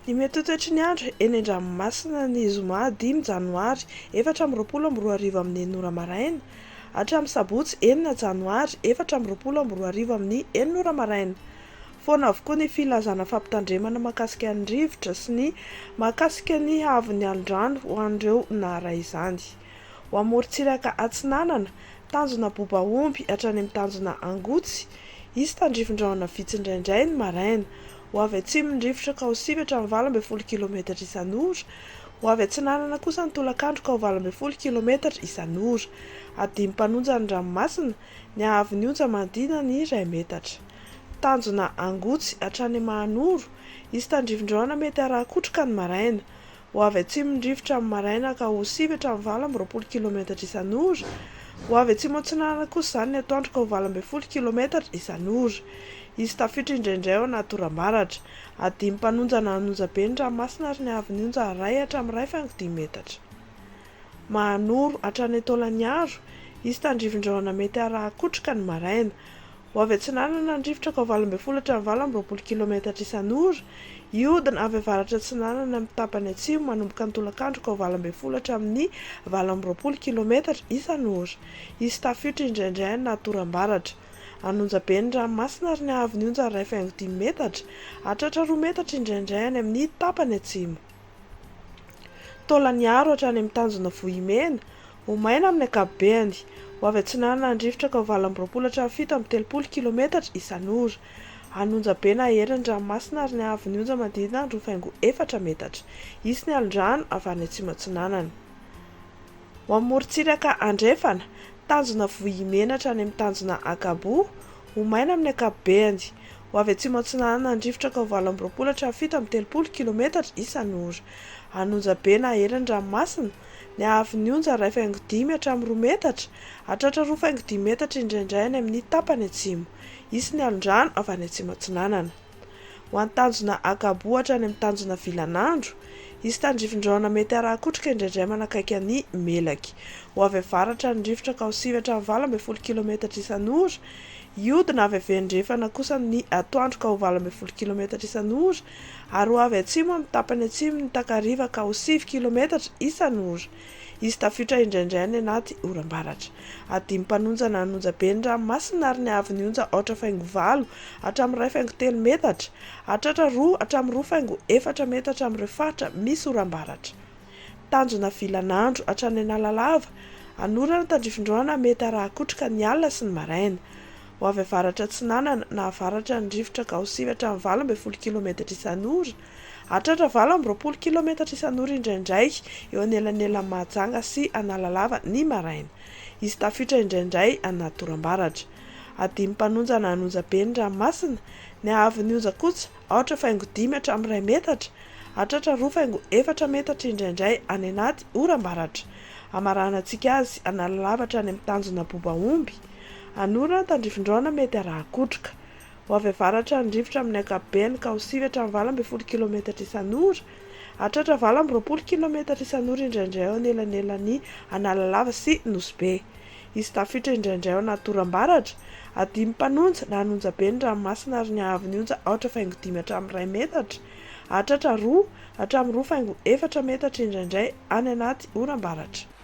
Ny mety ho toetry ny andro eny an-dranomasina ny zoma 5 janoary 2024 amin'ny 9 maraina, hatramin'ny sabotsy 4 janoary 2024 amin'ny 9 maraina. Foana avokoa ny filazana fampitandremana mahakasika ny rivotra sy ny mahakasika ny haavon'ny alin-drano ho an'ireo nahara izany. Ho amorontsiraka Atsinanana, tanjona Bobaomby hatrany amin'ny tanjona Angotsy, isy tandrifin-drahona vitsy indraindray ny maraina. Ho avy atsimon'ny rivotra ka ho sivy hatramin'ny 20 kilometatra isan'ora, ho avy Atsinanana kosa ny tolakandro ka ho 20 kilometatra isan'ora. Adimy mpanonja ny ranomasina, ny haavon'ny onja mandina ny 2 metatra. Tanjona Angotsy hatrany Mahanoro, isy tandrifin-drahona mety araha-kotroka ny maraina. Ho avy atsimon'ny rivotra amin'ny maraina ka ho sivy hatramin'ny 20 kilometatra isan'ora, ho avy atsimo Atsinanana kosa izany ny atoandro ka ho 20 kilometatra isan'ora. Isy tafiditra indraindray ao anaty oram-baratra. Adimy mpanonja na hanonja be ny ranomasina ary ny haavon'ny onja 1 hatramin'ny 1,5 metatra. Mahanoro hatrany Taolagnaro, isy tandrifin-drahona mety araha-kotroka ny maraina. Ho avy Atsinanana ny rivotra ka ho 20 hatramin'ny 20 kilometatra isan'ora, ihodina avy avaratra Atsinanana amin'ny tapany atsimo manomboka ny tolakandro ka ho 20 hatramin'ny 20 kilometatra isan'ora. Isy tafiditra indraindray anaty oram-baratra. Hanonja be ny ranomasina ary ny haavon'ny onja 1,5 metatra, hatratra 2 metatra indraindray any amin'ny tapany atsimo. Taolagnaro hatrany amin'ny tanjona Vohimena, ho maina amin'ny ankapobeny. Ho avy Atsinanana ny rivotra ka ho 20 hatramin'ny 70 kilometatra isan'ora. Hanonja be na hery ny ranomasina ary ny haavon'ny onja manodidina 2,4 metatra. Isy ny alin-drano avy any atsimo Atsinanana. Ho amorontsiraka Andrefana, tanjona Vohimena hatrany amin'ny tanjona Akabo, ho maina amin'ny ankapobeny. Ho avy atsimo Atsinanana ny rivotra ka ho 20 hatramin'ny 70 kilometatra isan'ora. Hanonja be na hery ny ranomasina, ny haavon'ny onja 1,5 hatramin'ny 2 metatra, hatratra 2,5 metatra indraindray any amin'ny tapany atsimo. Isy ny alin-drano avy any atsimo Atsinanana. Ho an'ny tanjona Akabo hatrany amin'ny tanjona Vilanandro, isy tandrifin-drahona mety araha-kotroka indraindray manakaiky ny Melaky. Ho avy avaratra ny rivotra ka ho sivy hatramin'ny 20 kilometatra isan'ora, ihodina avy Vendrefana kosa ny atoandro ka ho 20 kilometatra isan'ora, ary ho avy atsimo amin'ny tapany atsimo ny takariva ka ho 5 kilometatra isan'ora. Isy tafiditra indraindray any anaty oram-baratra. Adimy mpanonja na hanonja be ny ranomasina ary ny haavon'ny onja 8,4 hatramin'ny 2,3 metatra, hatratra 2 hatramin'ny 2,4 metatra amin'ireo faritra misy oram-baratra. Tanjona Vilanandro hatrany Analalava, hanorana tandrifin-drahona mety araha-kotroka ny alina sy ny maraina. Ho avy avaratra Atsinanana na avaratra ny rivotra ka ho sivy hatramin'ny 20 kilometatra isan'ora, hatratra 20 kilometatra isan'ora indraindray eo anelanelan'ny Mahajanga sy Analalava ny maraina. Isy tafiditra indraindray anaty oram-baratra. Adimy mpanonja na hanonja be ny ranomasina, ny haavon'ny onja kosa 8,5 hatramin'ny 2 metatra, hatratra 2,4 metatra indraindray any anaty oram-baratra. Amarana antsika azy Analalava hatrany amin'ny tanjona Bobaomby, hanorana tandrifin-drahona mety araha-kotroka. Ho avy avaratra ny rivotra amin'ny ankapobeny ka ho sivy hatramin'ny 20 kilometatra isan'ora, hatratra 20 kilometatra isan'ora indraindray ao anelanelan'ny Analalava sy Nosy. Isy tafiditra indraindray ao anaty oram-baratra. Adimy mpanonja na hanonja be ny ranomasina ary ny haavon'ny onja 8,5 hatramin'ny 2 metatra, hatratra 2 hatramin'ny 2,4 metatra indraindray any anaty oram-baratra.